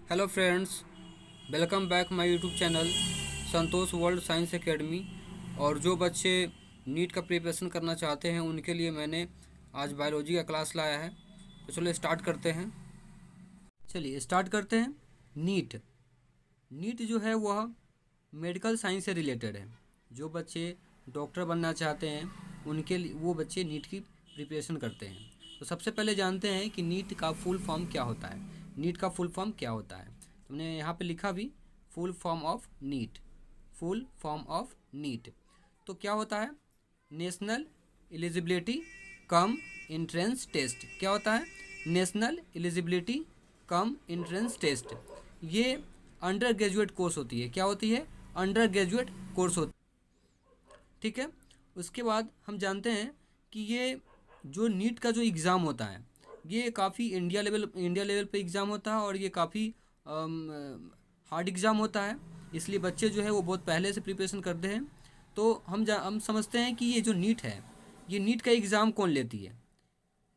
Hello friends, welcome back my YouTube channel Santosh world science academy. और जो बच्चे NEET का प्रिपरेशन करना चाहते हैं उनके लिए मैंने आज बायोलॉजी का क्लास लाया है। तो चलो स्टार्ट करते हैं। चलिए स्टार्ट करते हैं। नीट नीट जो है वह मेडिकल साइंस से रिलेटेड है। जो बच्चे डॉक्टर बनना चाहते हैं उनके लिए वो बच्चे नीट की प्रिपरेशन करते हैं। तो सबसे पहले जानते हैं कि नीट का फुल फॉर्म क्या होता है। नीट का फुल फॉर्म क्या होता है, तुमने यहाँ पे लिखा भी full form of NEET. Full form of NEET तो क्या होता है? National eligibility cum entrance test. क्या होता है? National eligibility cum entrance test. ये अंडर ग्रेजुएट कोर्स होती है। क्या होती है? अंडर ग्रेजुएट कोर्स होती है। ठीक है। उसके बाद हम जानते हैं कि ये जो नीट का जो एग्ज़ाम होता है ये काफ़ी इंडिया लेवल पे एग्ज़ाम होता है और ये काफ़ी हार्ड एग्ज़ाम होता है। इसलिए बच्चे जो है वो बहुत पहले से प्रिपरेशन करते हैं। तो हम समझते हैं कि ये जो नीट है, ये नीट का एग्ज़ाम कौन लेती है?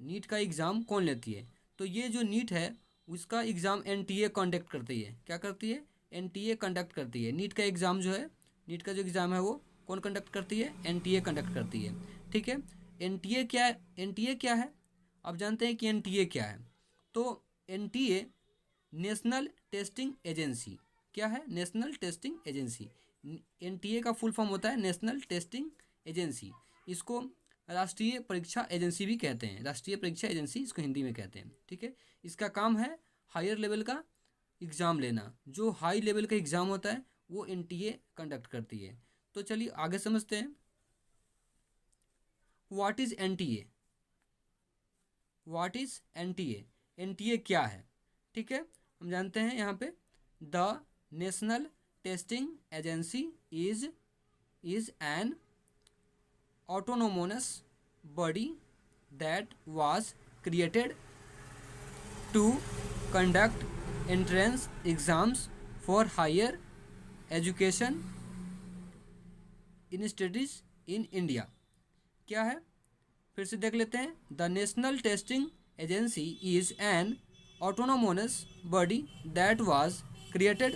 नीट का एग्ज़ाम कौन लेती है? तो ये जो नीट है उसका एग्ज़ाम एनटीए कंडक्ट करती है। क्या करती है? एनटीए कंडक्ट करती है। नीट का एग्ज़ाम जो है, नीट का जो एग्ज़ाम है वो कौन कंडक्ट करती है? एनटीए कंडक्ट करती है। ठीक है। एनटीए क्या है? एनटीए क्या है? अब जानते हैं कि एनटीए क्या है। तो एनटीए नेशनल टेस्टिंग एजेंसी। क्या है? National testing agency. एनटीए का फुल फॉर्म होता है नेशनल टेस्टिंग एजेंसी। इसको राष्ट्रीय परीक्षा एजेंसी भी कहते हैं। राष्ट्रीय परीक्षा एजेंसी इसको हिंदी में कहते हैं। ठीक है। इसका काम है हायर लेवल का एग्ज़ाम लेना। जो हाई लेवल का एग्ज़ाम होता है वो एनटीए कंडक्ट करती है। तो चलिए आगे समझते हैं। What is NTA? What is NTA? NTA क्या है? ठीक है। हम जानते हैं यहाँ पे the national testing agency is an autonomous body that was created to conduct entrance exams for higher education institutes in India। क्या है? फिर से देख लेते हैं। The national testing agency is an autonomous body that was created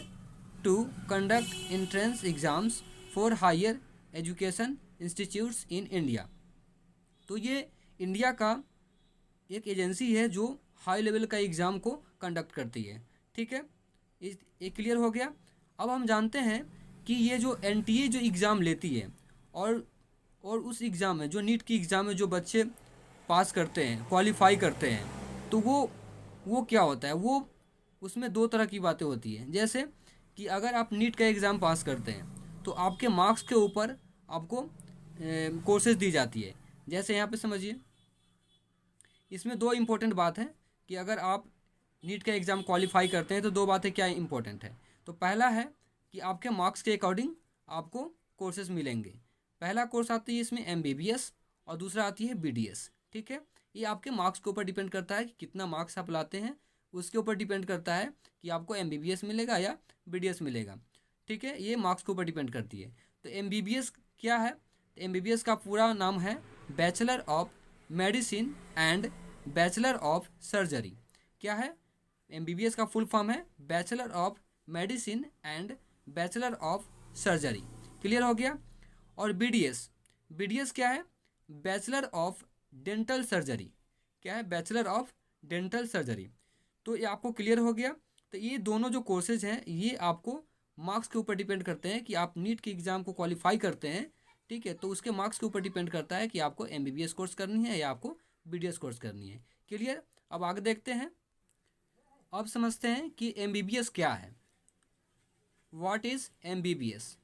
to conduct entrance exams for higher education institutes in India। तो ये India का एक एजेंसी है जो हाई लेवल का एग्ज़ाम को कंडक्ट करती है। ठीक है। ये क्लियर हो गया। अब हम जानते हैं कि ये जो एनटीए जो एग्ज़ाम लेती है और उस एग्ज़ाम में जो नीट की एग्ज़ाम में जो बच्चे पास करते हैं, क्वालिफाई करते हैं, तो वो क्या होता है? वो उसमें दो तरह की बातें होती हैं। जैसे कि अगर आप नीट का एग्ज़ाम पास करते हैं तो आपके मार्क्स के ऊपर आपको कोर्सेज दी जाती है। जैसे यहाँ पे समझिए, इसमें दो इम्पोर्टेंट बात है कि अगर आप नीट का एग्ज़ाम क्वालिफाई करते हैं तो दो बातें क्या इंपॉर्टेंट है। तो पहला है कि आपके मार्क्स के अकॉर्डिंग आपको कोर्सेज मिलेंगे। पहला कोर्स आती है इसमें एमबीबीएस और दूसरा आती है बीडीएस। ठीक है। ये आपके मार्क्स के ऊपर डिपेंड करता है कि कितना मार्क्स आप लाते हैं, उसके ऊपर डिपेंड करता है कि आपको एमबीबीएस मिलेगा या बीडीएस मिलेगा। ठीक है। ये मार्क्स के ऊपर डिपेंड करती है। तो एमबीबीएस क्या है? तो एमबीबीएस का पूरा नाम है bachelor of medicine and bachelor of surgery. क्या है? एमबीबीएस का फुल फॉर्म है bachelor of medicine and bachelor of surgery. Clear हो गया। और बीडीएस, बीडीएस क्या है? Bachelor of dental surgery. क्या है? Bachelor of dental surgery. तो ये आपको क्लियर हो गया। तो ये दोनों जो कोर्सेज हैं ये आपको मार्क्स के ऊपर डिपेंड करते हैं कि आप नीट के एग्ज़ाम को क्वालिफाई करते हैं। ठीक है। तो उसके मार्क्स के ऊपर डिपेंड करता है कि आपको एमबीबीएस कोर्स करनी है या आपको बीडीएस कोर्स करनी है। क्लियर। अब आगे देखते हैं। अब समझते हैं कि एमबीबीएस क्या है। What is MBBS?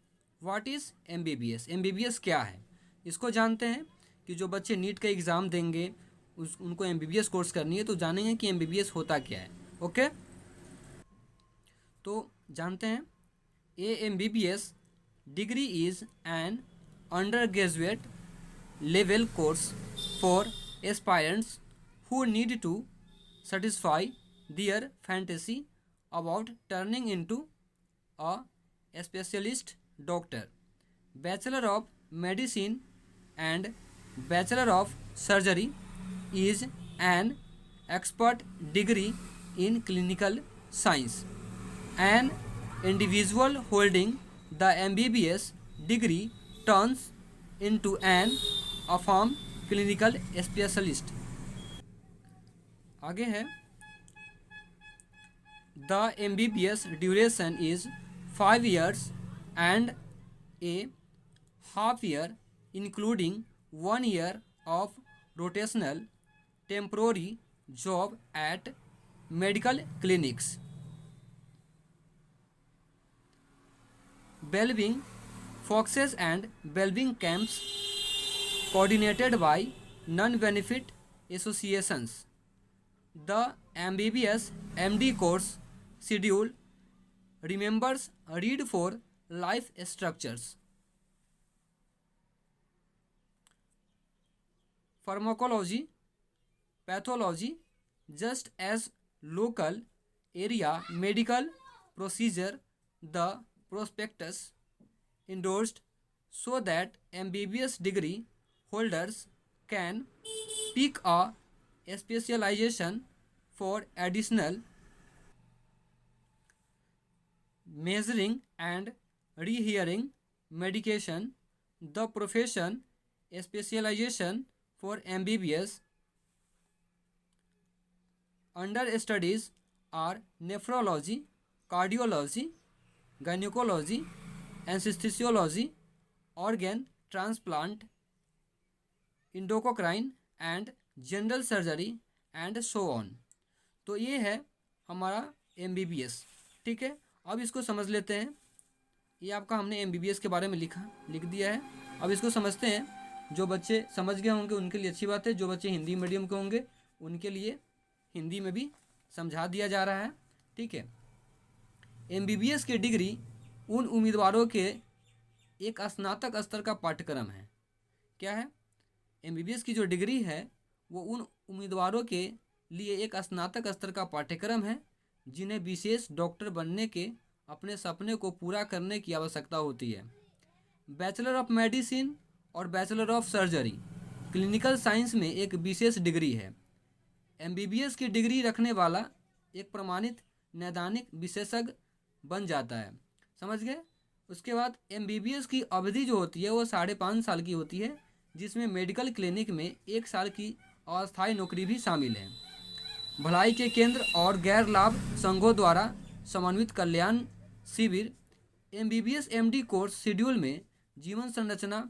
What is MBBS? MBBS क्या है इसको जानते हैं कि जो बच्चे नीट का एग्ज़ाम देंगे उनको एमबीबीएस कोर्स करनी है तो जानेंगे कि एमबीबीएस होता क्या है। ओके। तो जानते हैं a MBBS degree is an undergraduate level course for aspirants who need to satisfy their fantasy about turning into a specialist doctor. Bachelor of Medicine and Bachelor of Surgery is an expert degree in clinical science. An individual holding the MBBS degree turns into an affirmed clinical specialist. आगे है, the MBBS duration is 5 years and a half year, including 1 year of rotational temporary job at medical clinics. Wellbeing foxes and wellbeing camps coordinated by non-benefit associations. The MBBS MD course schedule remembers read for life structures. Pharmacology, pathology, just as local area medical procedure, the prospectus endorsed so that MBBS degree holders can pick a specialization for additional measuring and rehearing medication. The profession specialization for MBBS understudies are nephrology, cardiology, gynecology, anesthesiology, organ transplant, endocrine and general surgery and so on. तो ये है हमारा MBBS, ठीक है। अब इसको समझ लेते हैं। ये आपका हमने MBBS के बारे में लिख दिया है। अब इसको समझते हैं। जो बच्चे समझ गए होंगे उनके लिए अच्छी बात है, जो बच्चे हिंदी मीडियम के होंगे उनके लिए हिंदी में भी समझा दिया जा रहा है, ठीक है। MBBS की डिग्री उन उम्मीदवारों के एक स्नातक स्तर का पाठ्यक्रम है। क्या है? MBBS की जो डिग्री है वो उन उम्मीदवारों के लिए एक स्नातक स्तर का पाठ्यक्रम है जिन्हें विशेष डॉक्टर बनने के अपने सपने को पूरा करने की आवश्यकता होती है। बैचलर ऑफ मेडिसिन और bachelor of surgery clinical science में एक विशेष डिग्री है। MBBS की डिग्री रखने वाला एक प्रमाणित नैदानिक विशेषज्ञ बन जाता है। समझ गए? उसके बाद MBBS की अवधि जो होती है वो 5.5 साल की होती है, जिसमें मेडिकल क्लिनिक में 1 साल की अस्थायी नौकरी भी शामिल है। भलाई के केंद्र और गैर लाभ संघों द्वारा समन्वित कल्याण शिविर MBBS MD कोर्स शेड्यूल में जीवन संरचना,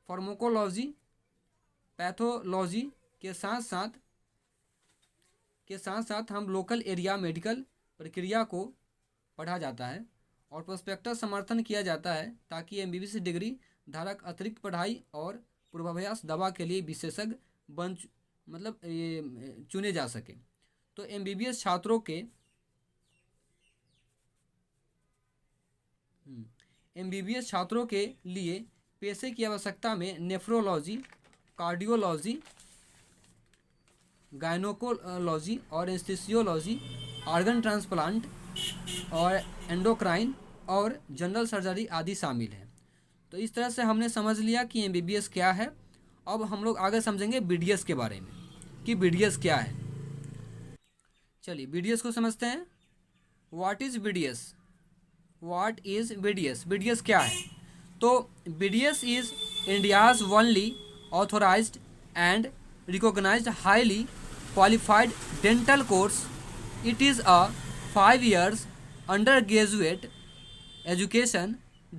फार्माकोलॉजी, पैथोलॉजी के साथ साथ हम लोकल एरिया मेडिकल प्रक्रिया को पढ़ा जाता है और प्रोस्पेक्टस समर्थन किया जाता है ताकि MBBS डिग्री धारक अतिरिक्त पढ़ाई और पूर्वाभ्यास दवा के लिए विशेषज्ञ चुने जा सके। तो MBBS छात्रों के लिए पेशे की आवश्यकता में नेफ्रोलॉजी, कार्डियोलॉजी, गायनोकोलॉजी और एनेस्थीसियोलॉजी, ऑर्गन ट्रांसप्लांट और एंडोक्राइन और जनरल सर्जरी आदि शामिल है। तो इस तरह से हमने समझ लिया कि MBBS क्या है। अब हम लोग आगे समझेंगे BDS के बारे में कि BDS क्या है। चलिए BDS को समझते हैं। What is BDS? BDS क्या है? तो BDS is India's only authorised and recognised highly qualified dental course. It is a 5 years undergraduate education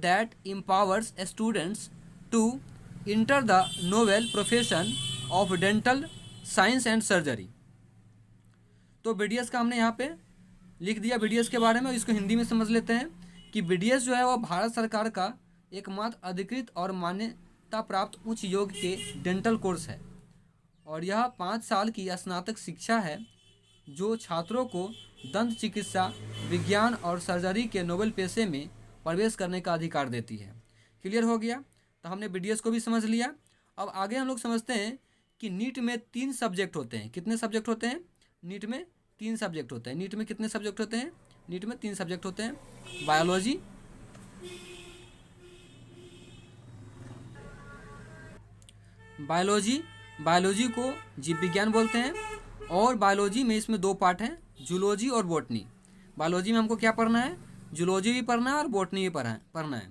that empowers students to enter the novel profession of dental science and surgery। तो BDS का हमने यहाँ पे लिख दिया BDS के बारे में। इसको हिंदी में समझ लेते हैं कि BDS जो है वह भारत सरकार का एकमात्र अधिकृत और मान्यता प्राप्त उच्च योग के डेंटल कोर्स है और यह 5 साल की स्नातक शिक्षा है जो छात्रों को दंत चिकित्सा, विज्ञान और सर्जरी के नोबेल पेशे में प्रवेश करने का अधिकार देती है। क्लियर हो गया? तो हमने BDS को भी समझ लिया। अब आगे हम लोग समझते हैं कि नीट में 3 सब्जेक्ट होते हैं। कितने सब्जेक्ट होते हैं? नीट में 3 सब्जेक्ट होते हैं। नीट में कितने सब्जेक्ट होते हैं? नीट में 3 सब्जेक्ट होते हैं। बायोलॉजी को जीव विज्ञान बोलते हैं और बायोलॉजी में इसमें 2 पार्ट हैं, जूलॉजी और बॉटनी। बायोलॉजी में हमको क्या पढ़ना है? जूलॉजी भी पढ़ना है और बॉटनी भी पढ़ना है।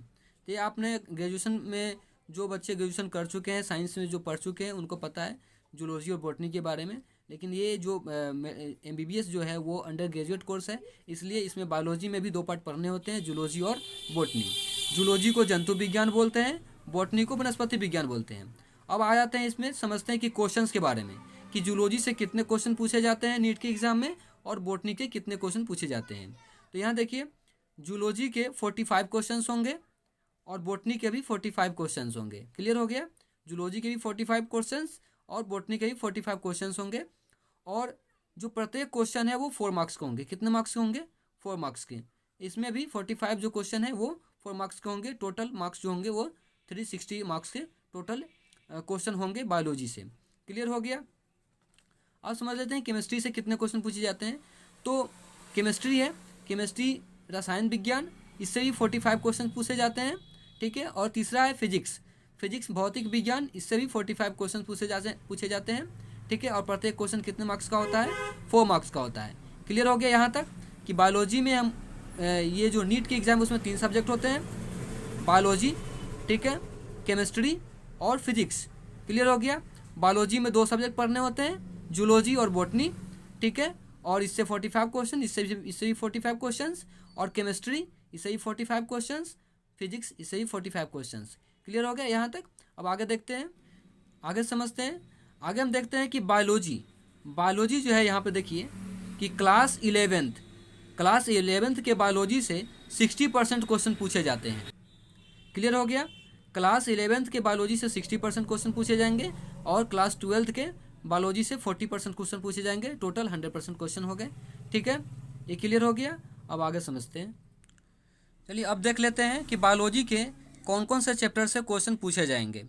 तो ये आपने ग्रेजुएशन में जो बच्चे ग्रेजुएशन कर चुके हैं, साइंस में जो पढ़ चुके हैं, उनको पता है जूलॉजी और बॉटनी के बारे में। लेकिन ये जो MBBS जो है वो अंडर ग्रेजुएट कोर्स है, इसलिए इसमें बायोलॉजी में भी 2 पार्ट पढ़ने होते हैं, जूलॉजी और बॉटनी। जूलॉजी को जंतु विज्ञान बोलते हैं, बॉटनी को वनस्पति विज्ञान बोलते हैं। अब आ जाते हैं इसमें, समझते हैं कि क्वेश्चंस के बारे में, कि जूलॉजी से कितने क्वेश्चन पूछे जाते हैं नीट के एग्जाम में, और बॉटनी के कितने क्वेश्चन पूछे जाते हैं। तो यहाँ देखिए, जूलॉजी के 45 क्वेश्चन होंगे और बॉटनी के भी 45 क्वेश्चन होंगे। क्लियर हो गया? जूलॉजी के भी 45 क्वेश्चन और बॉटनी के भी 45 क्वेश्चन होंगे। और जो प्रत्येक क्वेश्चन है वो 4 मार्क्स के होंगे। कितने मार्क्स के होंगे? 4 मार्क्स के। इसमें भी 45 जो क्वेश्चन है वो 4 मार्क्स के होंगे। टोटल मार्क्स जो होंगे वो 360 मार्क्स के टोटल क्वेश्चन होंगे बायोलॉजी से। क्लियर हो गया? अब समझ लेते हैं केमिस्ट्री से कितने क्वेश्चन पूछे जाते हैं। तो केमिस्ट्री है, केमिस्ट्री रसायन विज्ञान, इससे भी 45 क्वेश्चन पूछे जाते हैं। ठीक है। और तीसरा है फिजिक्स, फिजिक्स भौतिक विज्ञान, इससे भी 45 क्वेश्चन पूछे जाते हैं। ठीक है। और प्रत्येक क्वेश्चन कितने मार्क्स का होता है? 4 मार्क्स का होता है। क्लियर हो गया यहाँ तक कि बायोलॉजी में हम ये जो नीट के एग्जाम उसमें 3 सब्जेक्ट होते हैं, बायोलॉजी, ठीक है, केमिस्ट्री और फिजिक्स। क्लियर हो गया? बायोलॉजी में 2 सब्जेक्ट पढ़ने होते हैं, जूलॉजी और बॉटनी। ठीक है। और इससे 45 क्वेश्चन, इससे भी 45 क्वेश्चन, और केमिस्ट्री इससे भी 45 क्वेश्चन, फिजिक्स इससे भी 45 क्वेश्चन। क्लियर हो गया यहाँ तक? अब आगे देखते हैं, आगे समझते हैं। आगे हम देखते हैं कि बायोलॉजी जो है यहाँ पे देखिए कि क्लास 11th के बायोलॉजी से 60% क्वेश्चन पूछे जाते हैं। क्लियर हो गया? क्लास 11th के बायोलॉजी से 60% क्वेश्चन पूछे जाएंगे और क्लास 12th के बायोलॉजी से 40% क्वेश्चन पूछे जाएंगे। टोटल 100% क्वेश्चन हो गए। ठीक है, ये क्लियर हो गया? अब आगे समझते हैं। चलिए अब देख लेते हैं कि बायोलॉजी के कौन कौन से चैप्टर से क्वेश्चन पूछे जाएंगे।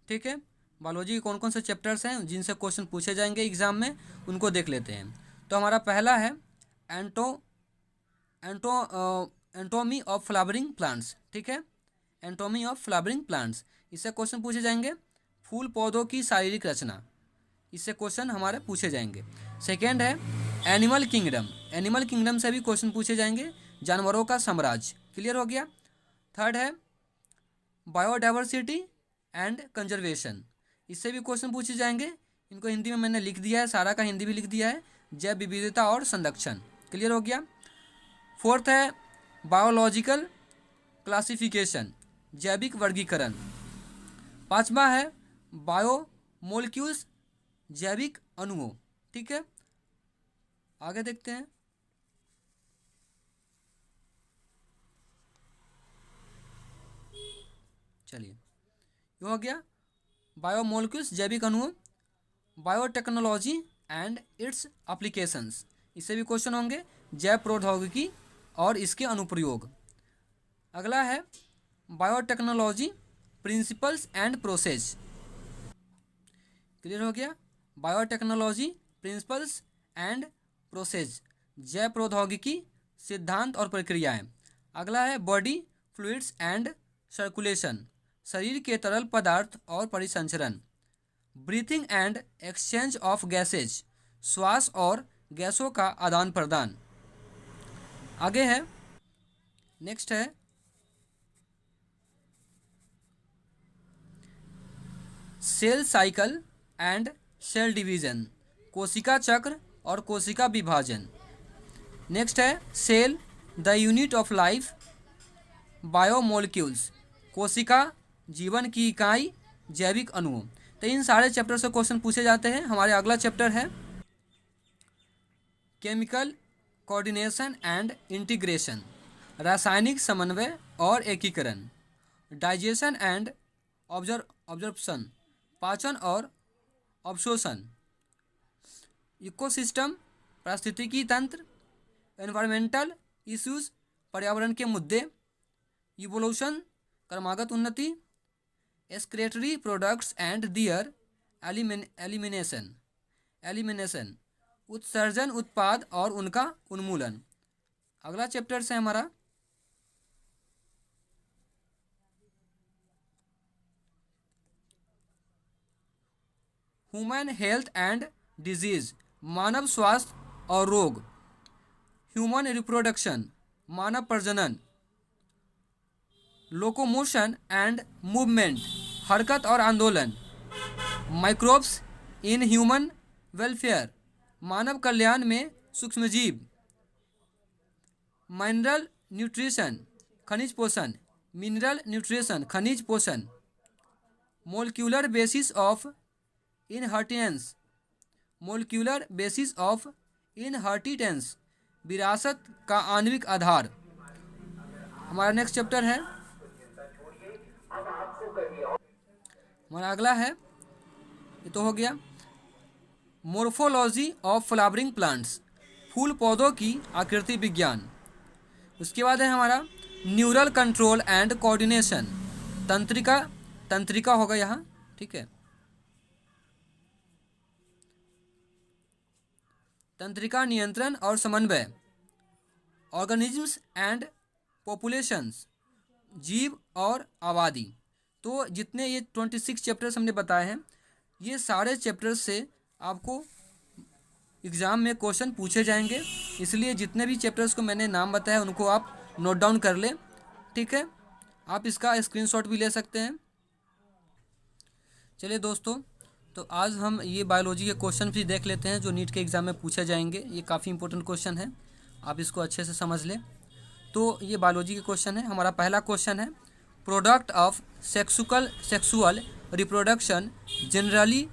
ठीक है, बायोलॉजी के कौन कौन से चैप्टर्स हैं जिनसे क्वेश्चन पूछे जाएंगे एग्जाम में, उनको देख लेते हैं। तो हमारा पहला है एंटोमी ऑफ फ्लावरिंग प्लांट्स। ठीक है, एंटोमी ऑफ फ्लावरिंग प्लांट्स, इससे क्वेश्चन पूछे जाएंगे। फूल पौधों की शारीरिक रचना, इससे क्वेश्चन हमारे पूछे जाएंगे। सेकेंड है एनिमल किंगडम से भी क्वेश्चन पूछे जाएंगे, जानवरों का साम्राज्य। क्लियर हो गया? थर्ड है बायोडाइवर्सिटी एंड कंजर्वेशन, इससे भी क्वेश्चन पूछे जाएंगे। इनको हिंदी में मैंने लिख दिया है, सारा का हिंदी भी लिख दिया है, जैव विविधता और संरक्षण। क्लियर हो गया? फोर्थ है बायोलॉजिकल क्लासिफिकेशन, जैविक वर्गीकरण। पांचवा है बायोमोलिक्यूल्स, जैविक अणुओं। ठीक है, आगे देखते हैं। चलिए, ये हो गया बायोमोलिक्यूल्स, जैविक अणुओं। बायोटेक्नोलॉजी एंड इट्स एप्लीकेशंस, इससे भी क्वेश्चन होंगे, जैव प्रौद्योगिकी और इसके अनुप्रयोग। अगला है biotechnology, principles and process. Clear हो गया? बायोटेक्नोलॉजी, प्रिंसिपल्स एंड प्रोसेस, जैव प्रौद्योगिकी, सिद्धांत और प्रक्रियाएं। अगला है बॉडी फ्लूइड्स एंड सर्कुलेशन, शरीर के तरल पदार्थ और परिसंचरण। Breathing and exchange of gases, श्वास और गैसों का आदान प्रदान। आगे है, नेक्स्ट है cell cycle and cell division, कोशिका चक्र और कोशिका विभाजन। नेक्स्ट है cell the unit of life, biomolecules, कोशिका जीवन की इकाई, जैविक अणुओं। तो इन सारे चैप्टर से क्वेश्चन पूछे जाते हैं। हमारे अगला चैप्टर है केमिकल कोऑर्डिनेशन एंड इंटीग्रेशन, रासायनिक समन्वय और एकीकरण। डाइजेशन एंड ऑब्जर्प्शन, पाचन और अवशोषण। इकोसिस्टम, पारिस्थितिकी तंत्र। एनवायरमेंटल इश्यूज, पर्यावरण के मुद्दे। इवोल्यूशन, क्रमागत उन्नति। Excretory products and their elimination, उत्सर्जन उत्पाद और उनका उन्मूलन। अगला चैप्टर है हमारा ह्यूमन हेल्थ एंड डिजीज, मानव स्वास्थ्य और रोग। ह्यूमन रिप्रोडक्शन, मानव प्रजनन, लोकोमोशन एंड मूवमेंट, हरकत और आंदोलन, माइक्रोब्स इन ह्यूमन वेलफेयर, मानव कल्याण में सूक्ष्मजीव, मिनरल न्यूट्रिशन, खनिज पोषण, मिनरल न्यूट्रिशन, खनिज पोषण, molecular basis of inheritance, molecular basis of inheritance, विरासत का आणविक आधार। हमारा नेक्स्ट चैप्टर है, हमारा अगला है, ये तो हो गया मोर्फोलॉजी ऑफ फ्लावरिंग प्लांट्स, फूल पौधों की आकृति विज्ञान। उसके बाद है हमारा न्यूरल कंट्रोल एंड कोऑर्डिनेशन, तंत्रिका होगा यहाँ, ठीक है, तंत्रिका नियंत्रण और समन्वय, ऑर्गेनिजम्स एंड पॉपुलेशंस, जीव और आबादी। तो जितने ये 26 चैप्टर्स हमने बताए हैं, ये सारे चैप्टर्स से आपको एग्ज़ाम में क्वेश्चन पूछे जाएंगे, इसलिए जितने भी चैप्टर्स को मैंने नाम बताया उनको आप नोट डाउन कर लें, ठीक है। आप इसका स्क्रीनशॉट भी ले सकते हैं। चलिए दोस्तों, तो आज हम ये बायोलॉजी के क्वेश्चन भी देख लेते हैं जो नीट के एग्ज़ाम में पूछे जाएंगे। ये काफ़ी इंपॉर्टेंट क्वेश्चन है, आप इसको अच्छे से समझ लें। तो ये बायोलॉजी के क्वेश्चन है। हमारा पहला क्वेश्चन है, product of sexual reproduction generally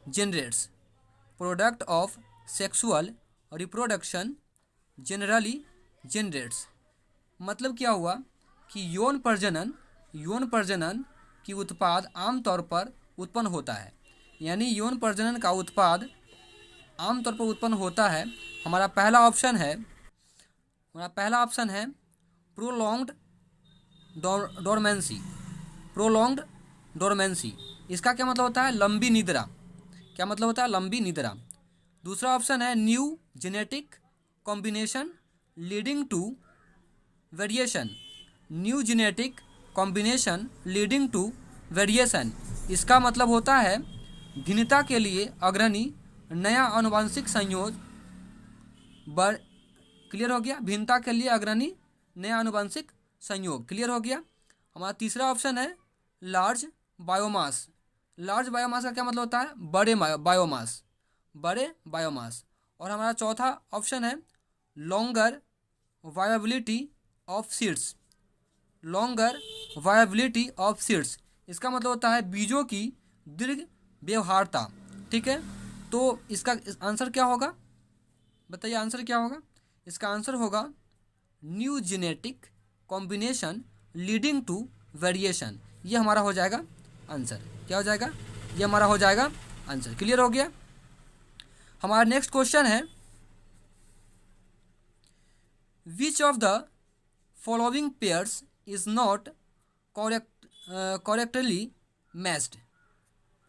generates, product of sexual reproduction generally generates, मतलब क्या हुआ कि यौन प्रजनन की उत्पाद आमतौर पर उत्पन्न होता है, यानी यौन प्रजनन का उत्पाद आमतौर पर उत्पन्न होता है। हमारा पहला ऑप्शन है प्रोलॉन्ग्ड डोरमेंसी। इसका क्या मतलब होता है? लंबी निद्रा। क्या मतलब होता है? लंबी निद्रा। दूसरा ऑप्शन है new genetic combination leading to variation, new genetic combination leading to variation. इसका मतलब होता है भिन्नता के लिए अग्रणी नया आनुवंशिक संयोज। क्लियर हो गया? भिन्नता के लिए अग्रणी नया आनुवंशिक संयोग। क्लियर हो गया? हमारा तीसरा ऑप्शन है लार्ज बायोमास। लार्ज बायोमास का क्या मतलब होता है? बड़े बायोमास। और हमारा चौथा ऑप्शन है longer viability of seeds. Longer viability of seeds, इसका मतलब होता है बीजों की दीर्घ व्यवहार्यता। ठीक है, तो इसका आंसर क्या होगा? बताइए आंसर क्या होगा? इसका आंसर होगा new genetic combination leading to variation. ये हमारा हो जाएगा आंसर। क्या हो जाएगा? ये हमारा हो जाएगा आंसर। क्लियर हो गया? हमारा नेक्स्ट क्वेश्चन है which of the following pairs is not correctly matched?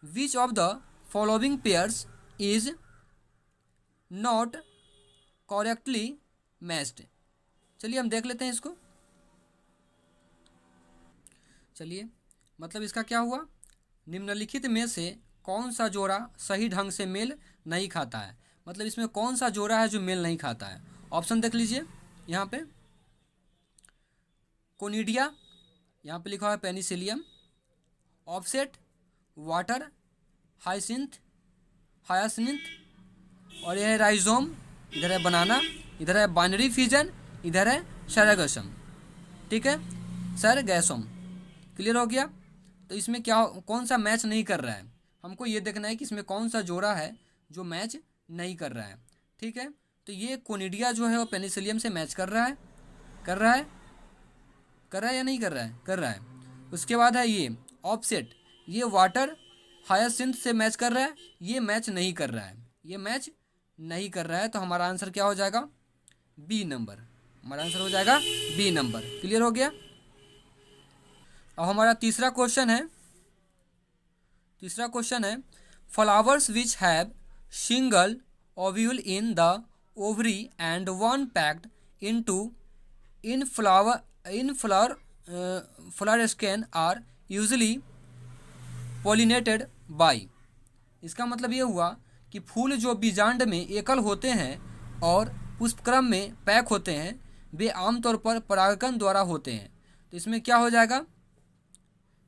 Which of the following pairs is not correctly matched? चलिए हम देख लेते हैं इसको। चलिए, मतलब इसका क्या हुआ? निम्नलिखित में से कौन सा जोड़ा सही ढंग से मेल नहीं खाता है? मतलब इसमें कौन सा जोड़ा है जो मेल नहीं खाता है? ऑप्शन देख लीजिए यहाँ पे। कोनिडिया, यहाँ पे लिखा हुआ है पेनिसिलियम। ऑफसेट, वाटर हाइसिंथ, और यह है राइजोम। इधर है बनाना, इधर है बाइनरी फिजन, इधर है सरगसम। ठीक है, सरगसम। क्लियर हो गया? तो इसमें क्या, कौन सा मैच नहीं कर रहा है? हमको ये देखना है कि इसमें कौन सा जोड़ा है जो मैच नहीं कर रहा है। ठीक है, तो ये कोनिडिया जो है वो पेनिसिलियम से मैच कर रहा है या नहीं कर रहा है? कर रहा है। उसके बाद है ये ऑफसेट, ये वाटर हायासिंथ से मैच कर रहा है, ये मैच नहीं कर रहा है, ये मैच नहीं कर रहा है। तो हमारा आंसर क्या हो जाएगा? B number. हमारा आंसर हो जाएगा बी नंबर। क्लियर हो गया? अब हमारा तीसरा क्वेश्चन है flowers which have single ovule in the ovary and one packed into in flower scan are usually pollinated by. इसका मतलब ये हुआ कि फूल जो बीजांड में एकल होते हैं और पुष्पक्रम में पैक होते हैं, वे आमतौर पर परागकण द्वारा होते हैं। तो इसमें क्या हो जाएगा,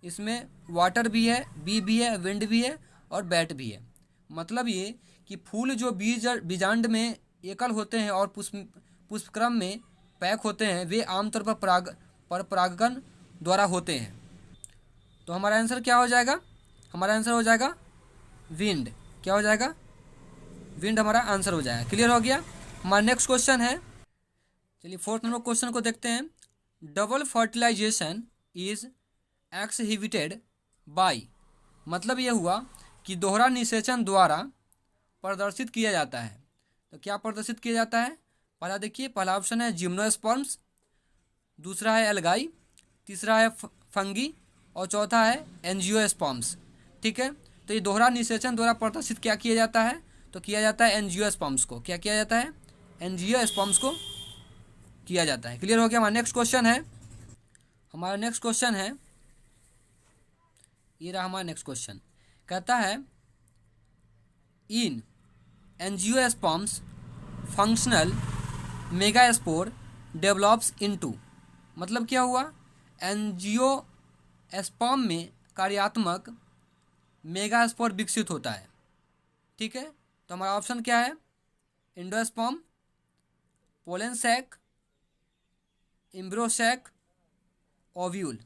इसमें वाटर भी है, बी भी है, विंड भी है और बैट भी है। मतलब ये कि फूल जो बीजांड में एकल होते हैं और पुष्पक्रम में पैक होते हैं, वे आमतौर पर परागकण द्वारा होते हैं। तो हमारा आंसर क्या हो जाएगा, हमारा आंसर हो जाएगा विंड। क्या हो जाएगा, विंड हमारा आंसर हो जाएगा। क्लियर हो गया। हमारा नेक्स्ट क्वेश्चन है, चलिए 4th नंबर क्वेश्चन को देखते हैं। Double fertilisation is exhibited by, मतलब ये हुआ कि दोहरा निषेचन द्वारा प्रदर्शित किया जाता है। तो क्या प्रदर्शित किया जाता है, पहला देखिए, पहला ऑप्शन है जिम्नोस्पर्म्स, दूसरा है एल्गाई, तीसरा है फंगी और चौथा है एंजियोस्पर्म्स। ठीक है, तो ये दोहरा निषेचन द्वारा प्रदर्शित क्या किया जाता है, तो किया जाता है एंजियोस्पर्म्स को। क्या किया जाता है, एंजियोस्पर्म्स को किया जाता है। क्लियर हो गया। हमारा नेक्स्ट क्वेश्चन है, हमारा नेक्स्ट क्वेश्चन है, ये रहा हमारा नेक्स्ट क्वेश्चन। कहता है in angiosperms functional megaspore develops into, मतलब क्या हुआ, एंजियोस्पर्म में कार्यात्मक मेगास्पोर विकसित होता है। ठीक है, तो हमारा ऑप्शन क्या है, एंडोस्पर्म, पोलन सैक, एम्ब्रोसैक, ओव्यूल।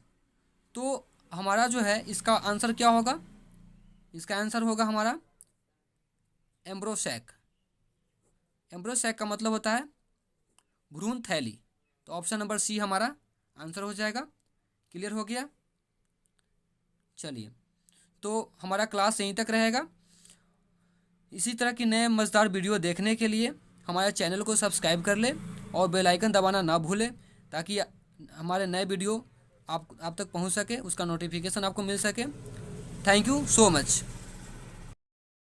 तो हमारा जो है इसका आंसर क्या होगा, इसका आंसर होगा हमारा एम्ब्रोसैक। एम्ब्रोसैक का मतलब होता है भ्रूण थैली। तो ऑप्शन नंबर सी हमारा आंसर हो जाएगा। क्लियर हो गया। चलिए, तो हमारा क्लास यहीं तक रहेगा। इसी तरह की नए मज़ेदार वीडियो देखने के लिए हमारे चैनल को सब्सक्राइब कर ले और बेल आइकन दबाना ना भूलें, ताकि हमारे नए वीडियो आप तक पहुंच सके, उसका नोटिफिकेशन आपको मिल सके। Thank you so much.